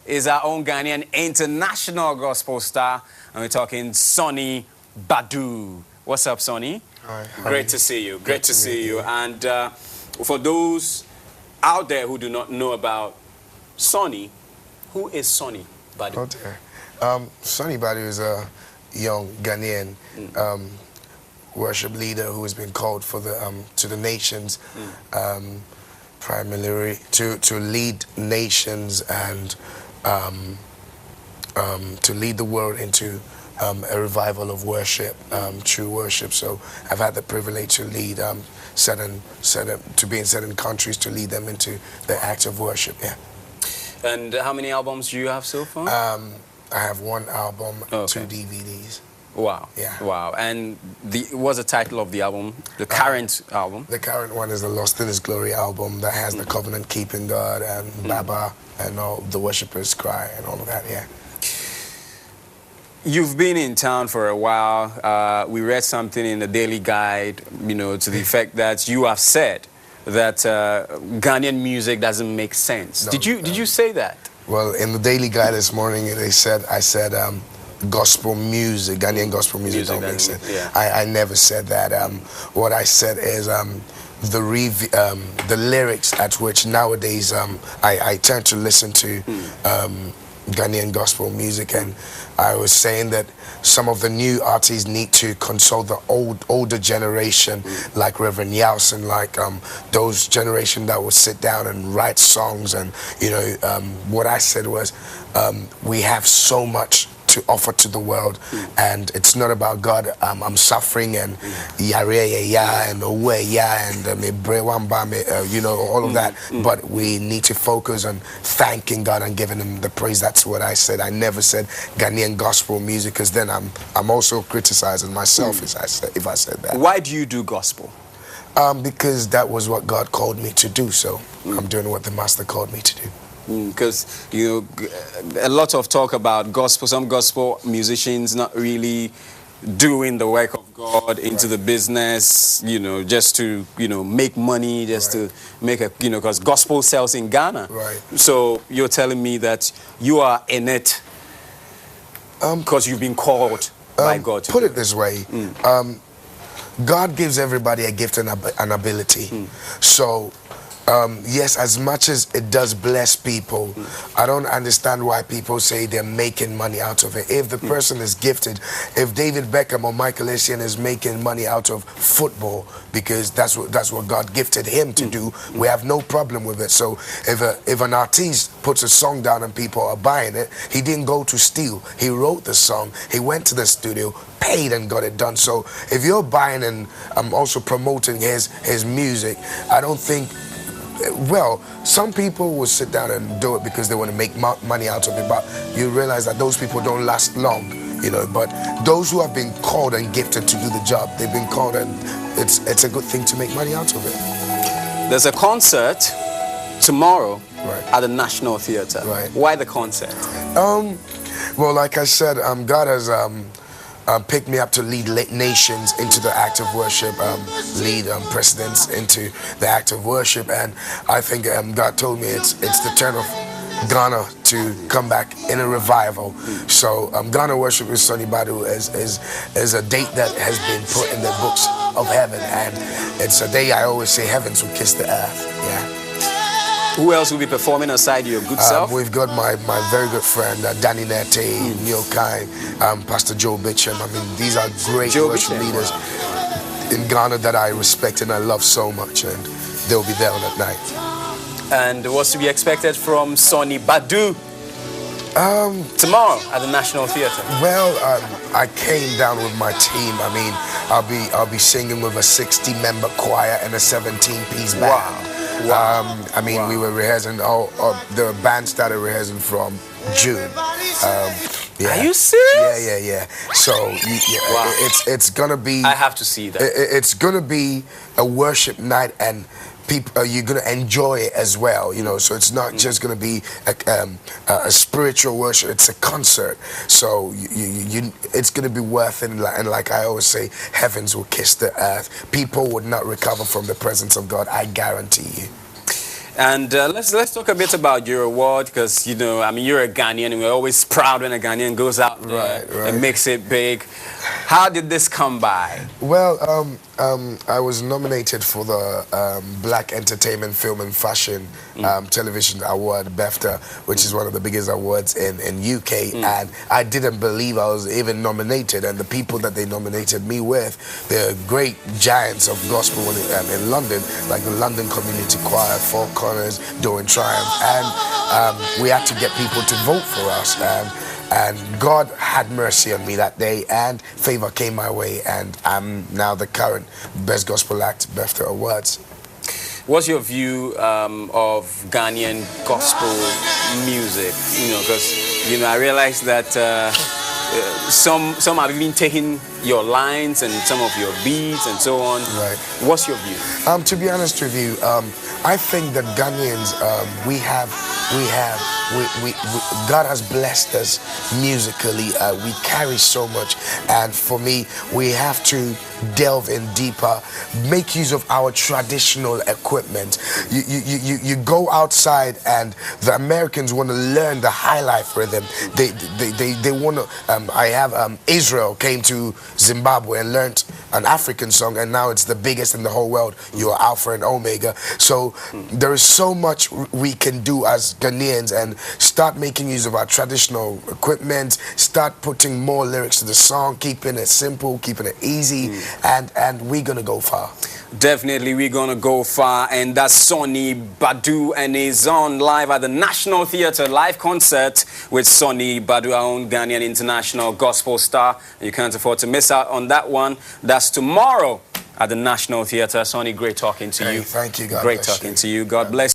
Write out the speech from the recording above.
is our own Ghanaian international gospel star, and we're talking Sonnie Badu. What's up, Sonnie? Hi. Great to see you. Great to see you. And for those out there who do not know about Sonnie, who is Sonnie Badu? Okay. Sonnie Badu is a young Ghanaian worship leader who has been called for the to the nations, primarily to lead nations and to lead the world into a revival of worship, true worship. So I've had the privilege to lead to be in certain countries, to lead them into the act of worship. Yeah. And how many albums do you have so far? I have one album, okay. 2 DVDs. Wow. Yeah. Wow. And what's the title of the album? The current album? The current one is the Lost in His Glory album that has the covenant keeping God and Baba and all the worshipers cry and all of that. Yeah. You've been in town for a while. We read something in the Daily Guide, you know, to the effect that you have said that Ghanaian music doesn't make sense. No, did you say that? Well, in the Daily Guide this morning, I said gospel music, Ghanaian gospel music don't make sense. Yeah. I never said that. What I said is the lyrics at which nowadays I tend to listen to Ghanaian gospel music, and I was saying that some of the new artists need to consult the older generation, like Reverend Yelson, like those generation that would sit down and write songs. And you know, what I said was, we have so much to offer to the world, and it's not about God. I'm suffering and and you know, all of that. But we need to focus on thanking God and giving Him the praise. That's what I said. I never said Ghanaian gospel music, because then I'm also criticizing myself if I said that. Why do you do gospel? Because that was what God called me to do. So I'm doing what the Master called me to do. Because you know, a lot of talk about gospel, some gospel musicians not really doing the work of God into the business, you know, just to, you know, make money, just to make a, you know, because gospel sells in Ghana. Right. So you're telling me that you are in it because you've been called by God to put it this way. God gives everybody a gift and an ability. So yes, as much as it does bless people, I don't understand why people say they're making money out of it. If the person is gifted, if David Beckham or Michael Essien is making money out of football because that's what God gifted him to do, we have no problem with it. So if an artist puts a song down and people are buying it, he didn't go to steal. He wrote the song, he went to the studio, paid and got it done. So if you're buying and also promoting his music, I don't think, well, some people will sit down and do it because they want to make money out of it, but you realize that those people don't last long, you know. But those who have been called and gifted to do the job, they've been called, and it's a good thing to make money out of it. There's a concert tomorrow at the National Theatre. Right. Why the concert? Well, like I said, God has picked me up to lead nations into the act of worship, lead presidents into the act of worship, and I think God told me it's the turn of Ghana to come back in a revival. So Ghana Worship with Sonnie Badu is a date that has been put in the books of heaven, and it's a day I always say heavens will kiss the earth. Yeah. Who else will be performing aside your good self? We've got my very good friend Danny Nete, Neil Kai, Pastor Joe Bitcham. I mean, these are great worship leaders in Ghana that I respect and I love so much, and they'll be there on that night. And what's to be expected from Sonnie Badu tomorrow at the National Theatre? Well, I came down with my team. I mean, I'll be singing with a 60-member choir and a 17-piece band. Wow. Wow. I mean, we were rehearsing, the band started rehearsing from June. Are you serious? Yeah. So it's gonna be. I have to see that. It's gonna be a worship night, and people, you're gonna enjoy it as well. You know, so it's not just gonna be a spiritual worship. It's a concert. So it's gonna be worth it. And like I always say, heavens will kiss the earth. People would not recover from the presence of God. I guarantee you. And let's talk a bit about your award, because you know, I mean, you're a Ghanaian, and we're always proud when a Ghanaian goes out there and makes it big. How did this come by? Well, I was nominated for the Black Entertainment, Film and Fashion Television Award, BEFA, which is one of the biggest awards in UK, and I didn't believe I was even nominated. And the people that they nominated me with, they're great giants of gospel in London, like the London Community Choir, Four Corners, Doing Triumph, and we had to get people to vote for us. And God had mercy on me that day, and favor came my way, and I'm now the current Best Gospel Act BEFA Awards. What's your view of Ghanaian gospel music? You know, because you know, I realized that some have even taken your lines and some of your beats and so on. Right. What's your view? To be honest with you, I think that Ghanaians, God has blessed us musically. We carry so much, and for me, we have to delve in deeper, make use of our traditional equipment. You go outside, and the Americans want to learn the high life rhythm. They want to. I have Israel came to Zimbabwe and learned an African song, and now it's the biggest in the whole world. You are Alpha and Omega. So there is so much we can do as Ghanaians, and start making use of our traditional equipment, start putting more lyrics to the song, keeping it simple, keeping it easy, and we're gonna go far. Definitely, we're gonna go far, and that's Sonnie Badu, and he's on live at the National Theatre, live concert with Sonnie Badu, our own Ghanaian international gospel star. You can't afford to miss out on that one. That's tomorrow at the National Theatre. Sonnie, great talking to you. Thank you, God Great bless talking you. to you. God bless you.